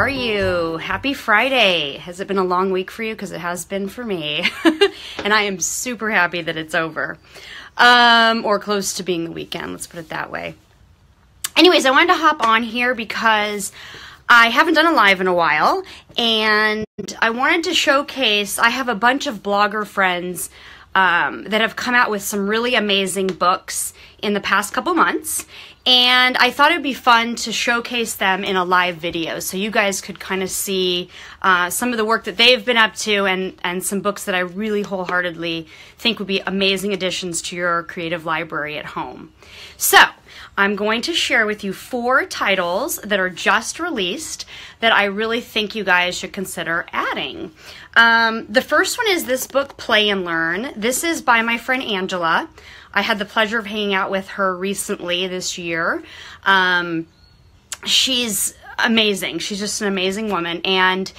are you? Happy Friday. Has it been a long week for you? Because it has been for me. And I am super happy that it's over. Or close to being the weekend, let's put it that way. Anyways, I wanted to hop on here because I haven't done a live in a while, and I wanted to showcase, I have a bunch of blogger friends that have come out with some really amazing books in the past couple months, and I thought it'd be fun to showcase them in a live video so you guys could kind of see some of the work that they've been up to and some books that I really wholeheartedly think would be amazing additions to your creative library at home. So I'm going to share with you 4 titles that are just released that I really think you guys should consider adding. The first one is this book, Play and Learn. This is by my friend Angela. I had the pleasure of hanging out with her recently this year. She's amazing. She's just an amazing woman. And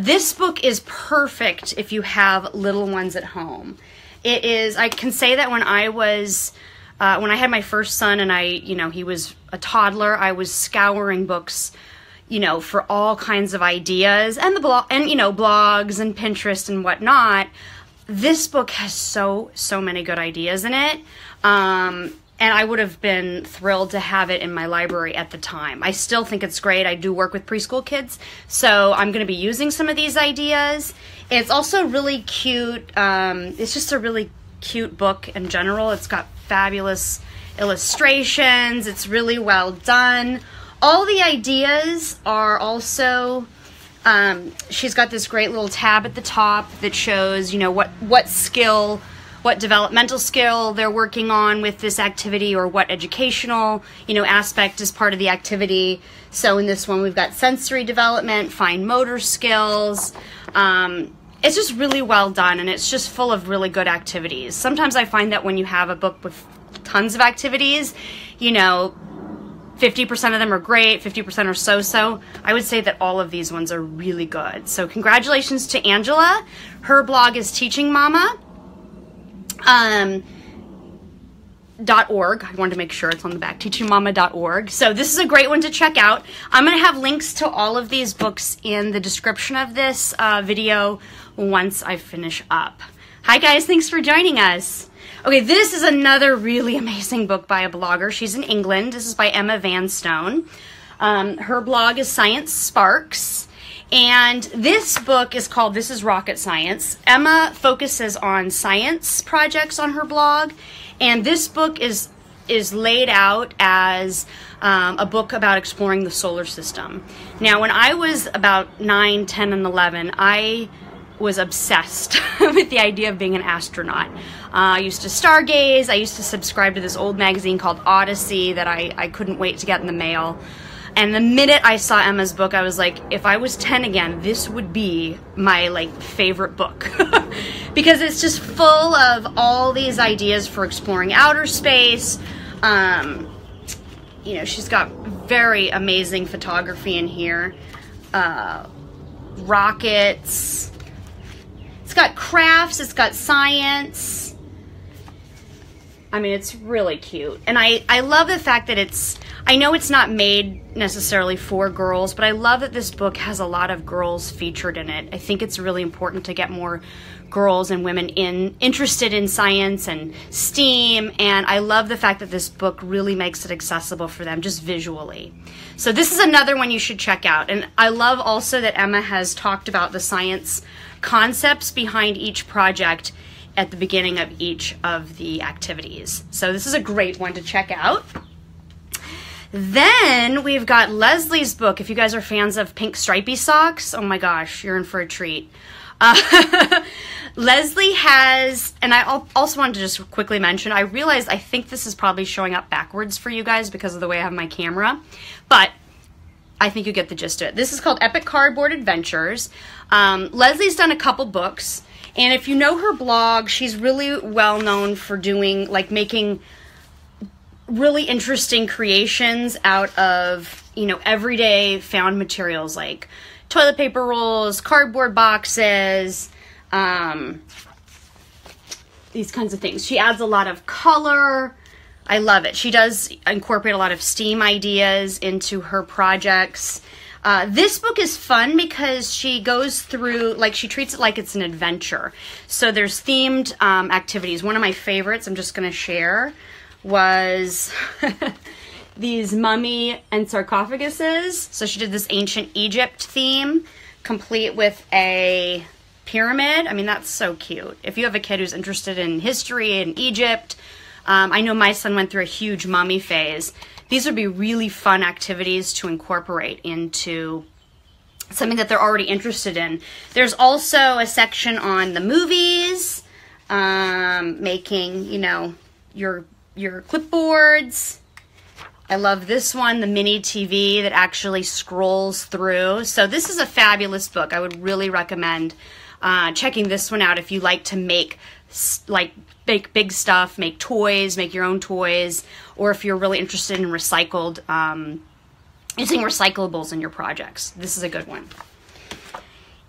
this book is perfect if you have little ones at home. It is, I can say that when I had my first son and he was a toddler, I was scouring books, for all kinds of ideas and blogs and Pinterest and whatnot. This book has so many good ideas in it. And I would have been thrilled to have it in my library at the time. I still think it's great. I do work with preschool kids, so I'm going to be using some of these ideas. It's also really cute. It's just a really cute book in general. It's got fabulous illustrations. It's really well done. All the ideas are also, she's got this great little tab at the top that shows, what developmental skill they're working on with this activity, or what educational, aspect is part of the activity. So in this one, we've got sensory development, fine motor skills. It's just really well done, and it's just full of really good activities. Sometimes I find that when you have a book with tons of activities, 50% of them are great, 50% are so-so. I would say that all of these ones are really good. So congratulations to Angela. Her blog is teachingmama.org. I wanted to make sure it's on the back, teachingmama.org. So this is a great one to check out. I'm going to have links to all of these books in the description of this video once I finish up. Hi guys, thanks for joining us. Okay, this is another really amazing book by a blogger. She's in England. This is by Emma Vanstone. Her blog is Science Sparks. And this book is called This is Rocket Science. Emma focuses on science projects on her blog. And this book is laid out as a book about exploring the solar system. Now, when I was about 9, 10, and 11, I was obsessed with the idea of being an astronaut. I used to stargaze. I used to subscribe to this old magazine called Odyssey that I couldn't wait to get in the mail. And the minute I saw Emma's book, I was like, if I was 10 again, this would be my favorite book. Because it's just full of all these ideas for exploring outer space. She's got very amazing photography in here. Rockets. It's got crafts, it's got science. I mean, it's really cute. And I love the fact that I know it's not made necessarily for girls, but I love that this book has a lot of girls featured in it. I think it's really important to get more girls and women interested in science and STEAM, and I love the fact that this book really makes it accessible for them just visually. So this is another one you should check out. And I love also that Emma has talked about the science concepts behind each project at the beginning of each of the activities. So this is a great one to check out. Then we've got Leslie's book. If you guys are fans of pink stripey socks, oh my gosh, you're in for a treat. Leslie has, and I also wanted to just quickly mention, I realized I think this is probably showing up backwards for you guys because of the way I have my camera, but I think you get the gist of it. This is called Epic Cardboard Adventures. Leslie's done a couple books, and if you know her blog, she's really well known for making really interesting creations out of, everyday found materials like toilet paper rolls, cardboard boxes, these kinds of things. She adds a lot of color. I love it. She does incorporate a lot of STEAM ideas into her projects. This book is fun because she goes through, like, she treats it like it's an adventure. So there's themed activities. One of my favorites I'm just going to share was these mummy and sarcophaguses. So she did this ancient Egypt theme, complete with a pyramid. I mean, that's so cute. If you have a kid who's interested in history and Egypt, I know my son went through a huge mummy phase. These would be really fun activities to incorporate into something that they're already interested in. There's also a section on the movies, making, you know, your clipboards. I love this one, the mini TV that actually scrolls through. So this is a fabulous book. I would really recommend checking this one out if you like to make big stuff, make toys, make your own toys, or if you're really interested in recycled, using recyclables in your projects. This is a good one.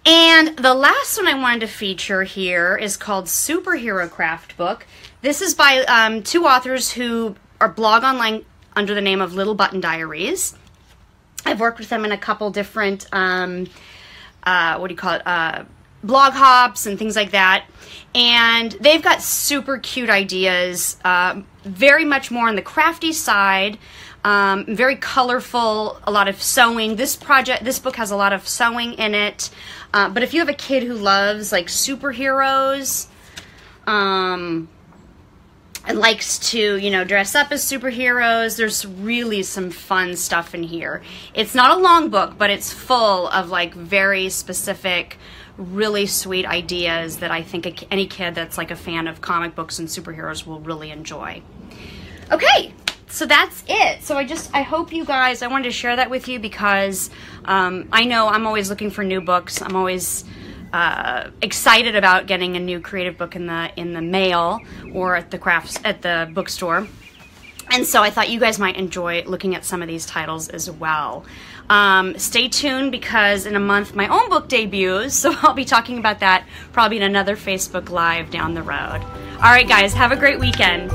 And the last one I wanted to feature here is called Superhero Craft Book. This is by two authors who are blog online under the name of Little Button Diaries. I've worked with them in a couple different, blog hops and things like that. And they've got super cute ideas, very much more on the crafty side, very colorful, a lot of sewing. This book has a lot of sewing in it. But if you have a kid who loves like superheroes, and likes to, you know, dress up as superheroes, there's really some fun stuff in here. It's not a long book, but it's full of like very specific, really sweet ideas that I think any kid that's like a fan of comic books and superheroes will really enjoy. Okay, so that's it. So I hope you guys, I wanted to share that with you because I know I'm always looking for new books. I'm always excited about getting a new creative book in the mail or at the bookstore. And so I thought you guys might enjoy looking at some of these titles as well. Stay tuned because in a month my own book debuts, so I'll be talking about that probably in another Facebook Live down the road. All right, guys, have a great weekend.